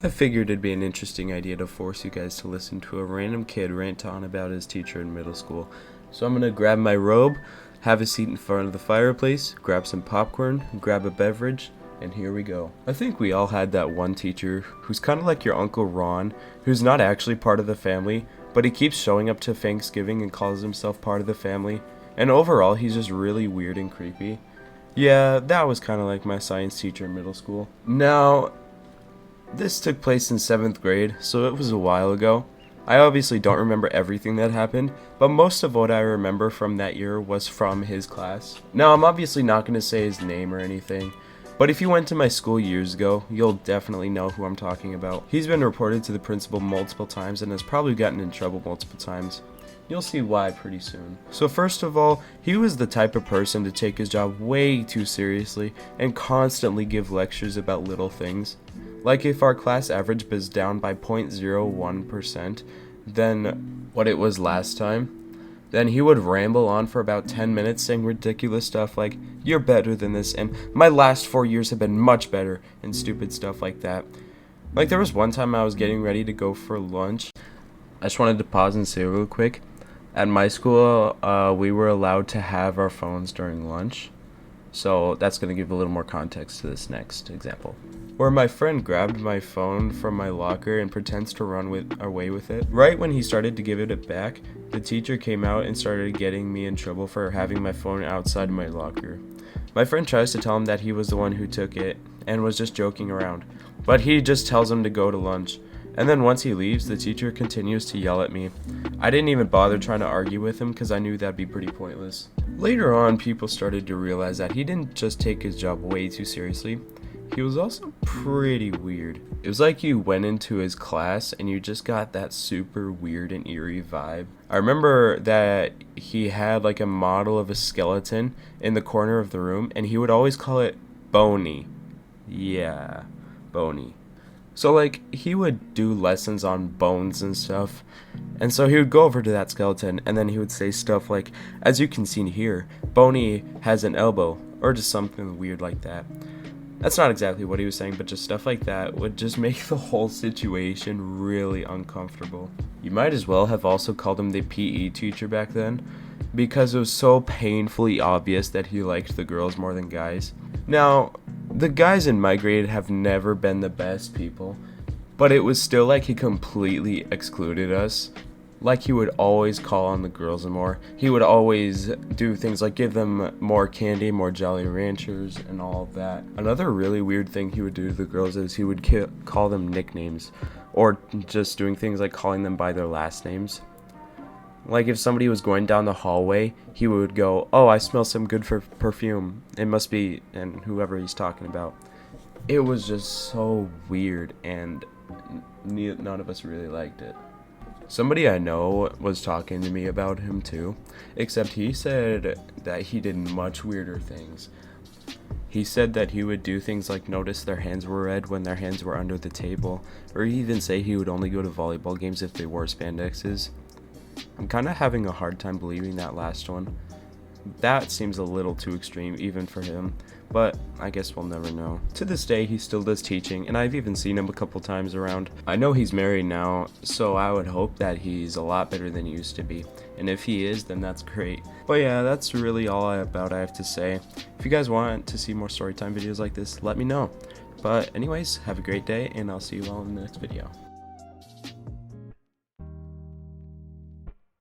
I figured it'd be an interesting idea to force you guys to listen to a random kid rant on about his teacher in middle school. So I'm gonna grab my robe, have a seat in front of the fireplace, grab some popcorn, grab a beverage, and here we go. I think we all had that one teacher who's kind of like your Uncle Ron, who's not actually part of the family, but he keeps showing up to Thanksgiving and calls himself part of the family, and overall he's just really weird and creepy. Yeah, that was kind of like my science teacher in middle school. Now, this took place in 7th grade, so it was a while ago. I obviously don't remember everything that happened, but most of what I remember from that year was from his class. Now, I'm obviously not going to say his name or anything, but if you went to my school years ago, you'll definitely know who I'm talking about. He's been reported to the principal multiple times and has probably gotten in trouble multiple times. You'll see why pretty soon. So first of all, he was the type of person to take his job way too seriously and constantly give lectures about little things. Like if our class average was down by 0.01% than what it was last time, then he would ramble on for about 10 minutes saying ridiculous stuff like, "You're better than this," and "My last 4 years have been much better," and stupid stuff like that. Like there was one time I was getting ready to go for lunch. I just wanted to pause and say real quick. At my school, we were allowed to have our phones during lunch. So that's going to give a little more context to this next example. Where my friend grabbed my phone from my locker and pretends to run away with it. Right when he started to give it back, the teacher came out and started getting me in trouble for having my phone outside my locker. My friend tries to tell him that he was the one who took it and was just joking around, but he just tells him to go to lunch. And then once he leaves, the teacher continues to yell at me. I didn't even bother trying to argue with him because I knew that'd be pretty pointless. Later on, people started to realize that he didn't just take his job way too seriously. He was also pretty weird. It was like you went into his class and you just got that super weird and eerie vibe. I remember that he had like a model of a skeleton in the corner of the room and he would always call it Boney. Yeah, Boney. So like he would do lessons on bones and stuff, and so he would go over to that skeleton and then he would say stuff like, "As you can see here, Boney has an elbow," or just something weird like that. That's not exactly what he was saying, but just stuff like that would just make the whole situation really uncomfortable. You might as well have also called him the PE teacher back then, because it was so painfully obvious that he liked the girls more than guys. Now, the guys in my grade have never been the best people, but it was still like he completely excluded us. Like he would always call on the girls more. He would always do things like give them more candy, more Jolly Ranchers, and all of that. Another really weird thing he would do to the girls is he would call them nicknames, or just doing things like calling them by their last names. Like if somebody was going down the hallway, he would go, "Oh, I smell some good perfume. It must be," and whoever he's talking about. It was just so weird, and none of us really liked it. Somebody I know was talking to me about him too, except he said that he did much weirder things. He said that he would do things like notice their hands were red when their hands were under the table, or even say he would only go to volleyball games if they wore spandexes. I'm kind of having a hard time believing that last one. That seems a little too extreme even for him, but I guess we'll never know. To this day, he still does teaching, and I've even seen him a couple times around. I know he's married now, so I would hope that he's a lot better than he used to be. And if he is, then that's great. But yeah, that's really all I have to say. If you guys want to see more storytime videos like this, let me know. But anyways, have a great day, and I'll see you all in the next video.